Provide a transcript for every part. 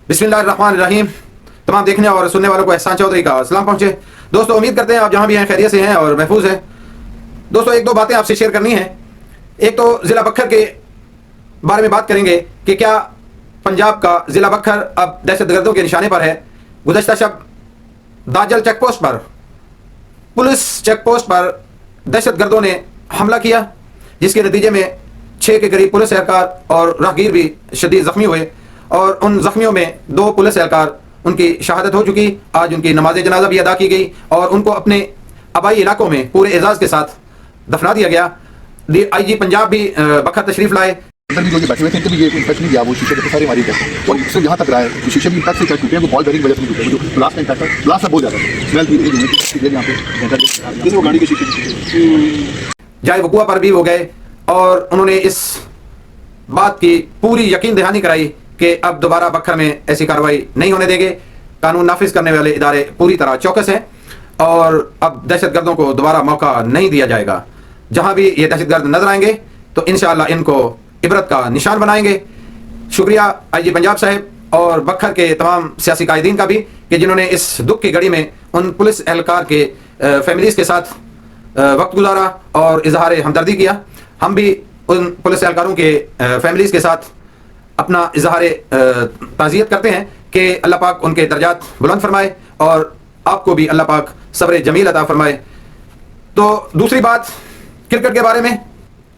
बिस्मिल्लाहिर्रहमानिर्रहीम। तमाम देखने और सुनने वालों को एहसान चौधरी का सलाम पहुंचे। दोस्तों, उम्मीद करते हैं आप जहां भी हैं खैरियत से हैं और महफूज हैं। दोस्तों, एक दो बातें आपसे शेयर करनी है। एक तो ज़िला बखर के बारे में बात करेंगे कि क्या पंजाब का ज़िला बखर अब दहशतगर्दों के निशाने पर है। गुज़श्ता शब दाजल चेकपोस्ट पर, पुलिस चेकपोस्ट पर दहशतगर्दों ने हमला किया, जिसके नतीजे में 6 के करीब पुलिस एहलकार और राहगीर भी शदीद ज़ख्मी हुए और उन ज़ख्मियों में 2 पुलिस एहलकार उनकी शहादत हो चुकी। आज उनकी नमाज जनाजा भी अदा की गई और उनको अपने आबाई इलाकों में पूरे एजाज़ के साथ दफना दिया गया। IG पंजाब भी बखर तशरीफ लाए। अंदर भी जो ये बैठे हुए थे इनके भी ये इन्फेक्शन गया, वो शीशे के सारे मारी गए और इससे यहाँ तक रहा है कि शीशे भी इम्पैक्ट से टूटे हैं, वो बॉल बेरिंग वजह से टूटे हैं। जो ग्लास का इम्पैक्ट है, ग्लास सब बहुत ज़्यादा है, स्मेल भी यहाँ पे जैसे वो गाड़ी के शीशे जाए वकुआ पर भी हो गए और उन्होंने इस बात की पूरी यकीन दहानी कराई कि अब दोबारा बखर में ऐसी कार्रवाई नहीं होने देंगे। कानून नाफिज करने वाले इदारे पूरी तरह चौकस हैं और अब दहशतगर्दों को दोबारा मौका नहीं दिया जाएगा। जहां भी ये दहशतगर्द नजर आएंगे तो इंशाअल्लाह इनको इबरत का निशान बनाएंगे। शुक्रिया IG पंजाब साहब और बखर के तमाम सियासी कायदीन का भी कि जिन्होंने इस दुख की घड़ी में उन पुलिस एहलकार के फैमिलीज़ के साथ वक्त गुजारा और इजहार हमदर्दी किया। हम भी उन पुलिस एहलकारों के फैमिलीज़ के साथ अपना इजहार ताज़ियत करते हैं कि अल्लाह पाक उनके दर्जात बुलंद फरमाए और आपको भी अल्लाह पाक सब्र जमील अता फरमाए। तो दूसरी बात क्रिकेट के बारे में।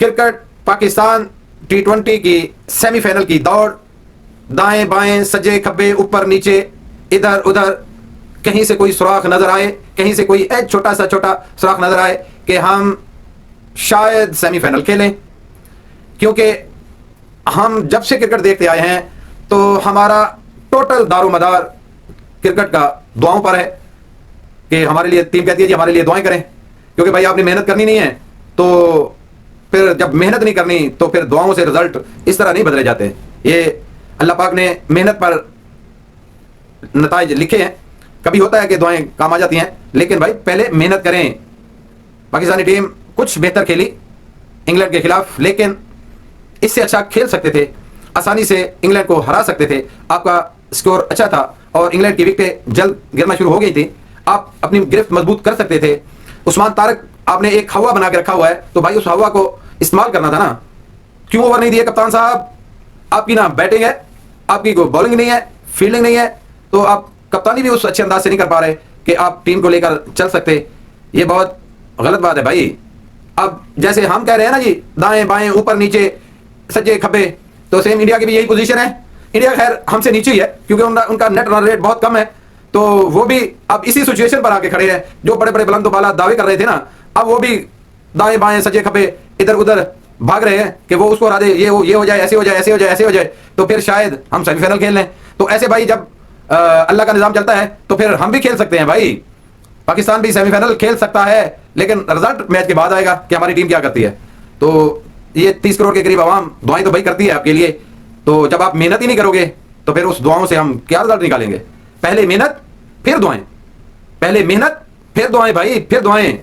क्रिकेट पाकिस्तान T20 की सेमीफाइनल की दौड़, दाएं बाएं सज्जे खब्बे ऊपर नीचे इधर उधर, कहीं से कोई सुराख नजर आए, कहीं से कोई एक छोटा सुराख नजर आए कि हम शायद सेमीफाइनल खेलें। क्योंकि हम जब से क्रिकेट देखते आए हैं तो हमारा टोटल दारोमदार क्रिकेट का दुआओं पर है कि हमारे लिए टीम कहती है जी हमारे लिए दुआएं करें, क्योंकि भाई आपने मेहनत करनी नहीं है तो फिर जब मेहनत नहीं करनी तो फिर दुआओं से रिजल्ट इस तरह नहीं बदले जाते। ये अल्लाह पाक ने मेहनत पर नताइज लिखे हैं। कभी होता है कि दुआएं काम आ जाती हैं, लेकिन भाई पहले मेहनत करें। पाकिस्तानी टीम कुछ बेहतर खेली इंग्लैंड के खिलाफ, लेकिन इससे अच्छा खेल सकते थे, आसानी से इंग्लैंड को हरा सकते थे। आपका स्कोर अच्छा था और इंग्लैंड की विकेटें जल्द गिरना शुरू हो गई थी। आप अपनी गिरफ्त मजबूत कर सकते थे। उस्मान तारिक आपने एक हवा बना के रखा हुआ है, तो भाई उस हवा को इस्तेमाल करना था ना। क्यों ओवर नहीं दिए कप्तान साहब? आपकी ना बैटिंग है, आपकी कोई बॉलिंग नहीं है, फील्डिंग नहीं है, तो आप कप्तानी भी उस अच्छे अंदाज से नहीं कर पा रहे कि आप टीम को लेकर चल सकते। ये बहुत गलत बात है भाई। अब जैसे हम कह रहे हैं ना जी दाएं बाएं ऊपर नीचे सज्जे खब्बे, तो सेम इंडिया की भी यही पोजीशन है। इंडिया खैर हमसे नीचे ही है क्योंकि उनका नेट रन रेट बहुत कम है, तो वो भी अब इसी सिचुएशन पर आके खड़े हैं। जो बड़े बड़े बुलंद बाला दावे कर रहे थे ना, अब वो भी दाएं बाएं सज्जे खब्बे इधर उधर भाग रहे हैं कि वो उसको हरा दे, ये हो जाए, ऐसे हो जाए, ऐसे हो जाए, ऐसे हो जाए, तो फिर शायद हम सेमीफाइनल खेल लें। तो ऐसे भाई जब अल्लाह का निज़ाम चलता है तो फिर हम भी खेल सकते हैं भाई। पाकिस्तान भी सेमीफाइनल खेल सकता है, लेकिन रिजल्ट मैच के बाद आएगा कि हमारी टीम क्या करती है। तो ये 30 करोड़ के करीब आवाम दुआएं तो भाई करती है आपके लिए, तो जब आप मेहनत ही नहीं करोगे तो फिर उस दुआओं से हम क्या रिजल्ट निकालेंगे? पहले मेहनत फिर दुआएं, पहले मेहनत फिर दुआएं भाई, फिर दुआएं।